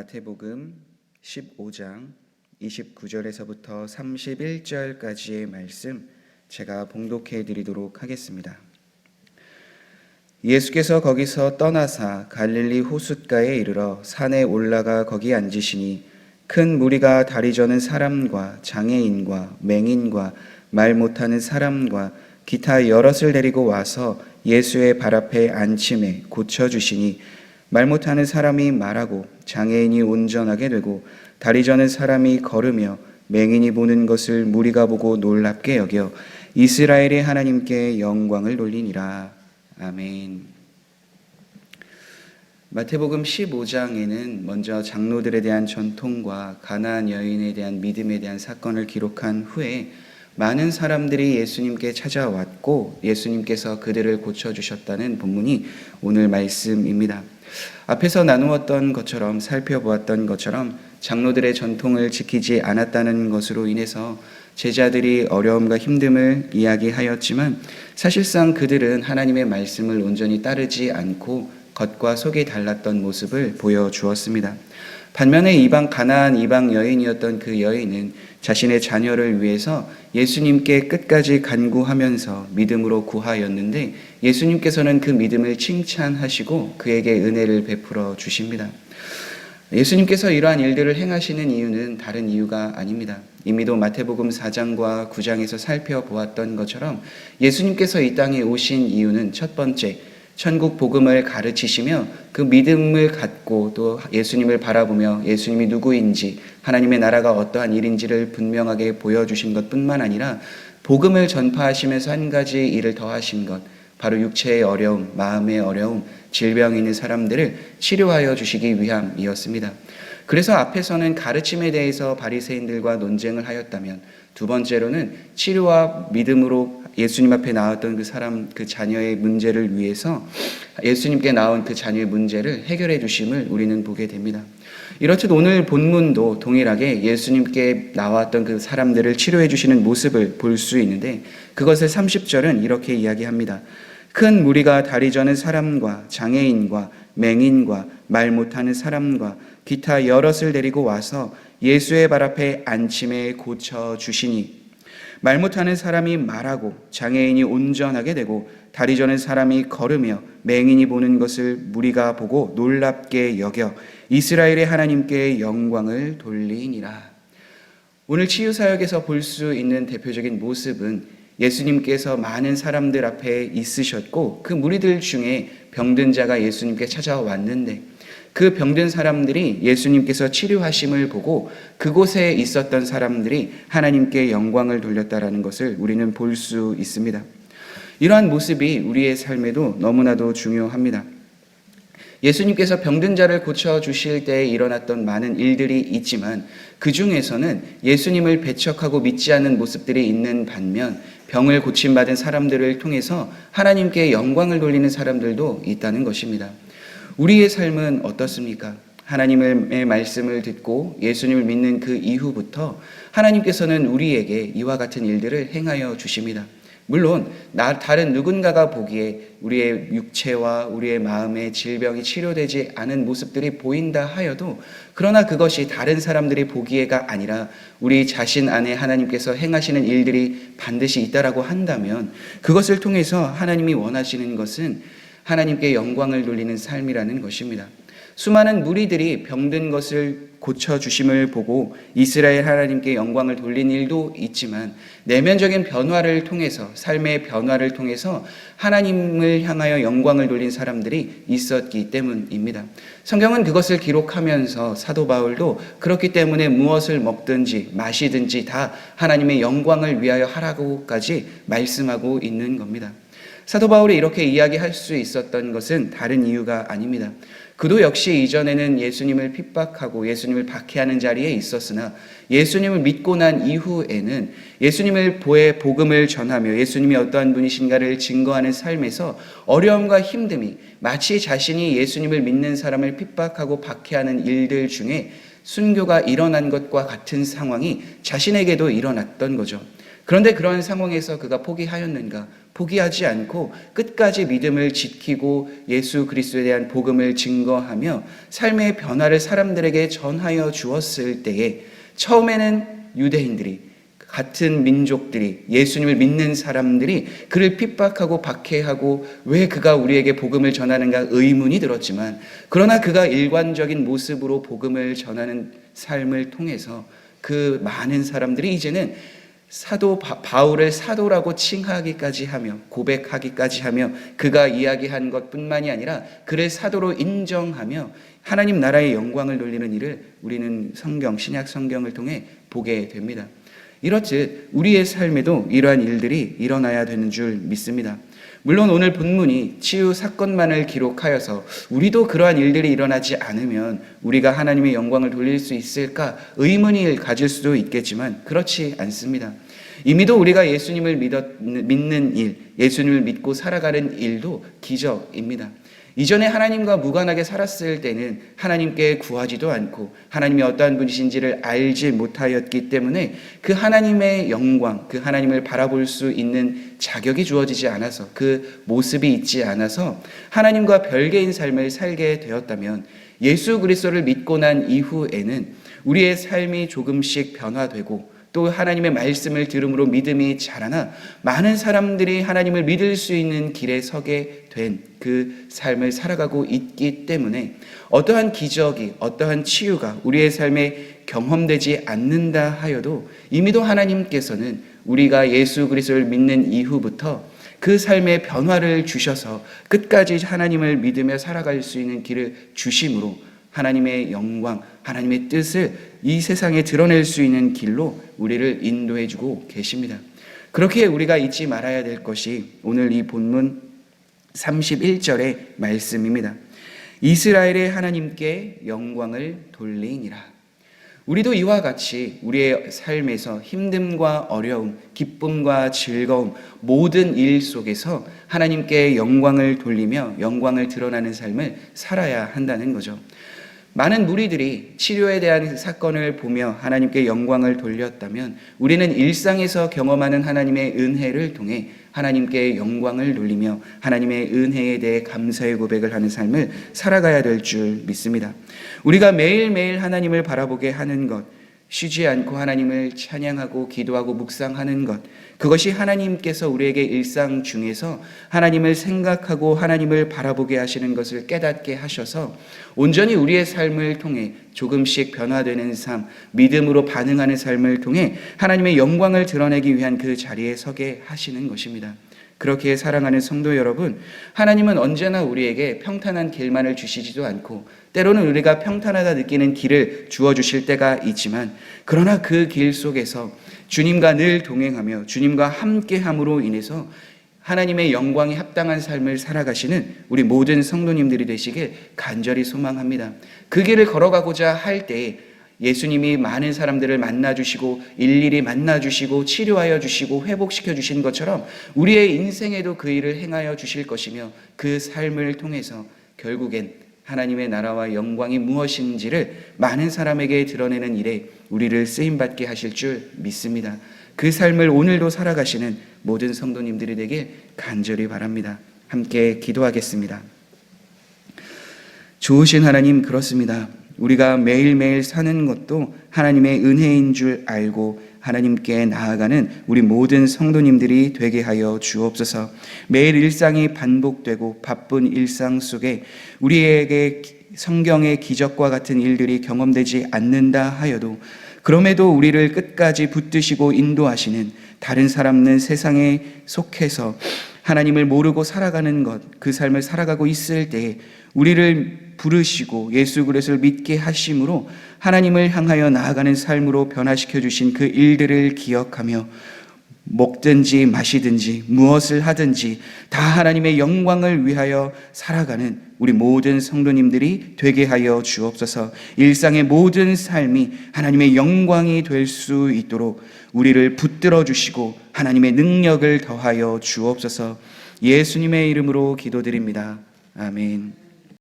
마태복음 15장 29절에서부터 31절까지의 말씀 제가 봉독해 드리도록 하겠습니다. 예수께서 거기서 떠나사 갈릴리 호숫가에 이르러 산에 올라가 거기 앉으시니 큰 무리가 다리 저는 사람과 장애인과 맹인과 말 못하는 사람과 기타 여럿을 데리고 와서 예수의 발 앞에 앉힘에 고쳐주시니 말 못하는 사람이 말하고 장애인이 온전하게 되고 다리 저는 사람이 걸으며 맹인이 보는 것을 무리가 보고 놀랍게 여겨 이스라엘의 하나님께 영광을 돌리니라. 아멘. 마태복음 15장에는 먼저 장로들에 대한 전통과 가나안 여인에 대한 믿음에 대한 사건을 기록한 후에 많은 사람들이 예수님께 찾아왔고 예수님께서 그들을 고쳐주셨다는 본문이 오늘 말씀입니다. 앞에서 나누었던 것처럼 살펴보았던 것처럼 장로들의 전통을 지키지 않았다는 것으로 인해서 제자들이 어려움과 힘듦을 이야기하였지만 사실상 그들은 하나님의 말씀을 온전히 따르지 않고 겉과 속이 달랐던 모습을 보여주었습니다. 반면에 가나안 이방 여인이었던 그 여인은 자신의 자녀를 위해서 예수님께 끝까지 간구하면서 믿음으로 구하였는데 예수님께서는 그 믿음을 칭찬하시고 그에게 은혜를 베풀어 주십니다. 예수님께서 이러한 일들을 행하시는 이유는 다른 이유가 아닙니다. 이미도 마태복음 4장과 9장에서 살펴보았던 것처럼 예수님께서 이 땅에 오신 이유는 첫 번째, 천국 복음을 가르치시며 그 믿음을 갖고 또 예수님을 바라보며 예수님이 누구인지 하나님의 나라가 어떠한 일인지를 분명하게 보여주신 것뿐만 아니라 복음을 전파하시면서 한 가지 일을 더하신 것, 바로 육체의 어려움, 마음의 어려움, 질병이 있는 사람들을 치료하여 주시기 위함이었습니다. 그래서 앞에서는 가르침에 대해서 바리새인들과 논쟁을 하였다면 두 번째로는 치료와 믿음으로 예수님 앞에 나왔던 그 자녀의 문제를 위해서 예수님께 나온 그 자녀의 문제를 해결해 주심을 우리는 보게 됩니다. 이렇듯 오늘 본문도 동일하게 예수님께 나왔던 그 사람들을 치료해 주시는 모습을 볼 수 있는데 그것을 30절은 이렇게 이야기합니다. 큰 무리가 다리 저는 사람과 장애인과 맹인과 말 못하는 사람과 기타 여럿을 데리고 와서 예수의 발 앞에 앉힘에 고쳐주시니 말 못하는 사람이 말하고 장애인이 온전하게 되고 다리 저는 사람이 걸으며 맹인이 보는 것을 무리가 보고 놀랍게 여겨 이스라엘의 하나님께 영광을 돌리니라. 오늘 치유사역에서 볼 수 있는 대표적인 모습은 예수님께서 많은 사람들 앞에 있으셨고 그 무리들 중에 병든 자가 예수님께 찾아왔는데 그 병든 사람들이 예수님께서 치료하심을 보고 그곳에 있었던 사람들이 하나님께 영광을 돌렸다라는 것을 우리는 볼 수 있습니다. 이러한 모습이 우리의 삶에도 너무나도 중요합니다. 예수님께서 병든 자를 고쳐주실 때 일어났던 많은 일들이 있지만 그 중에서는 예수님을 배척하고 믿지 않는 모습들이 있는 반면 병을 고침받은 사람들을 통해서 하나님께 영광을 돌리는 사람들도 있다는 것입니다. 우리의 삶은 어떻습니까? 하나님의 말씀을 듣고 예수님을 믿는 그 이후부터 하나님께서는 우리에게 이와 같은 일들을 행하여 주십니다. 물론 다른 누군가가 보기에 우리의 육체와 우리의 마음의 질병이 치료되지 않은 모습들이 보인다 하여도 그러나 그것이 다른 사람들이 보기에가 아니라 우리 자신 안에 하나님께서 행하시는 일들이 반드시 있다라고 한다면 그것을 통해서 하나님이 원하시는 것은 하나님께 영광을 돌리는 삶이라는 것입니다. 수많은 무리들이 병든 것을 고쳐주심을 보고 이스라엘 하나님께 영광을 돌린 일도 있지만 내면적인 변화를 통해서 삶의 변화를 통해서 하나님을 향하여 영광을 돌린 사람들이 있었기 때문입니다. 성경은 그것을 기록하면서 사도 바울도 그렇기 때문에 무엇을 먹든지 마시든지 다 하나님의 영광을 위하여 하라고까지 말씀하고 있는 겁니다. 사도 바울이 이렇게 이야기할 수 있었던 것은 다른 이유가 아닙니다. 그도 역시 이전에는 예수님을 핍박하고 예수님을 박해하는 자리에 있었으나 예수님을 믿고 난 이후에는 예수님을 복음을 전하며 예수님이 어떠한 분이신가를 증거하는 삶에서 어려움과 힘듦이 마치 자신이 예수님을 믿는 사람을 핍박하고 박해하는 일들 중에 순교가 일어난 것과 같은 상황이 자신에게도 일어났던 거죠. 그런데 그런 상황에서 그가 포기하였는가? 포기하지 않고 끝까지 믿음을 지키고 예수 그리스도에 대한 복음을 증거하며 삶의 변화를 사람들에게 전하여 주었을 때에 처음에는 유대인들이, 같은 민족들이, 예수님을 믿는 사람들이 그를 핍박하고 박해하고 왜 그가 우리에게 복음을 전하는가 의문이 들었지만, 그러나 그가 일관적인 모습으로 복음을 전하는 삶을 통해서 그 많은 사람들이 이제는 사도 바울을 사도라고 칭하기까지 하며 고백하기까지 하며 그가 이야기한 것뿐만이 아니라 그를 사도로 인정하며 하나님 나라의 영광을 돌리는 일을 우리는 신약 성경을 통해 보게 됩니다. 이렇듯 우리의 삶에도 이러한 일들이 일어나야 되는 줄 믿습니다. 물론 오늘 본문이 치유 사건만을 기록하여서 우리도 그러한 일들이 일어나지 않으면 우리가 하나님의 영광을 돌릴 수 있을까 의문을 가질 수도 있겠지만 그렇지 않습니다. 이미도 우리가 예수님을 믿는 일, 예수님을 믿고 살아가는 일도 기적입니다. 이전에 하나님과 무관하게 살았을 때는 하나님께 구하지도 않고 하나님이 어떠한 분이신지를 알지 못하였기 때문에 그 하나님의 영광, 그 하나님을 바라볼 수 있는 자격이 주어지지 않아서, 그 모습이 있지 않아서 하나님과 별개인 삶을 살게 되었다면, 예수 그리스도를 믿고 난 이후에는 우리의 삶이 조금씩 변화되고 또 하나님의 말씀을 들음으로 믿음이 자라나 많은 사람들이 하나님을 믿을 수 있는 길에 서게 된 그 삶을 살아가고 있기 때문에 어떠한 기적이, 어떠한 치유가 우리의 삶에 경험되지 않는다 하여도 이미도 하나님께서는 우리가 예수 그리스도를 믿는 이후부터 그 삶의 변화를 주셔서 끝까지 하나님을 믿으며 살아갈 수 있는 길을 주심으로 하나님의 영광, 하나님의 뜻을 이 세상에 드러낼 수 있는 길로 우리를 인도해 주고 계십니다. 그렇게 우리가 잊지 말아야 될 것이 오늘 이 본문 31절의 말씀입니다. 이스라엘의 하나님께 영광을 돌리니라. 우리도 이와 같이 우리의 삶에서 힘듦과 어려움, 기쁨과 즐거움, 모든 일 속에서 하나님께 영광을 돌리며 영광을 드러나는 삶을 살아야 한다는 거죠. 많은 무리들이 치료에 대한 사건을 보며 하나님께 영광을 돌렸다면 우리는 일상에서 경험하는 하나님의 은혜를 통해 하나님께 영광을 돌리며 하나님의 은혜에 대해 감사의 고백을 하는 삶을 살아가야 될 줄 믿습니다. 우리가 매일매일 하나님을 바라보게 하는 것, 쉬지 않고 하나님을 찬양하고 기도하고 묵상하는 것, 그것이 하나님께서 우리에게 일상 중에서 하나님을 생각하고 하나님을 바라보게 하시는 것을 깨닫게 하셔서 온전히 우리의 삶을 통해 조금씩 변화되는 삶, 믿음으로 반응하는 삶을 통해 하나님의 영광을 드러내기 위한 그 자리에 서게 하시는 것입니다. 그렇게 사랑하는 성도 여러분, 하나님은 언제나 우리에게 평탄한 길만을 주시지도 않고 때로는 우리가 평탄하다 느끼는 길을 주어주실 때가 있지만, 그러나 그 길 속에서 주님과 늘 동행하며 주님과 함께함으로 인해서 하나님의 영광에 합당한 삶을 살아가시는 우리 모든 성도님들이 되시길 간절히 소망합니다. 그 길을 걸어가고자 할 때에 예수님이 많은 사람들을 만나주시고 일일이 만나주시고 치료하여 주시고 회복시켜 주신 것처럼 우리의 인생에도 그 일을 행하여 주실 것이며 그 삶을 통해서 결국엔 하나님의 나라와 영광이 무엇인지를 많은 사람에게 드러내는 일에 우리를 쓰임받게 하실 줄 믿습니다. 그 삶을 오늘도 살아가시는 모든 성도님들이 되길 간절히 바랍니다. 함께 기도하겠습니다. 좋으신 하나님, 그렇습니다. 우리가 매일매일 사는 것도 하나님의 은혜인 줄 알고 하나님께 나아가는 우리 모든 성도님들이 되게 하여 주옵소서. 매일 일상이 반복되고 바쁜 일상 속에 우리에게 성경의 기적과 같은 일들이 경험되지 않는다 하여도 그럼에도 우리를 끝까지 붙드시고 인도하시는, 다른 사람은 세상에 속해서 하나님을 모르고 살아가는 것, 그 삶을 살아가고 있을 때에 우리를 부르시고 예수 그리스도를 믿게 하심으로 하나님을 향하여 나아가는 삶으로 변화시켜 주신 그 일들을 기억하며 먹든지 마시든지 무엇을 하든지 다 하나님의 영광을 위하여 살아가는 우리 모든 성도님들이 되게 하여 주옵소서. 일상의 모든 삶이 하나님의 영광이 될 수 있도록 우리를 붙들어 주시고 하나님의 능력을 더하여 주옵소서. 예수님의 이름으로 기도드립니다. 아멘.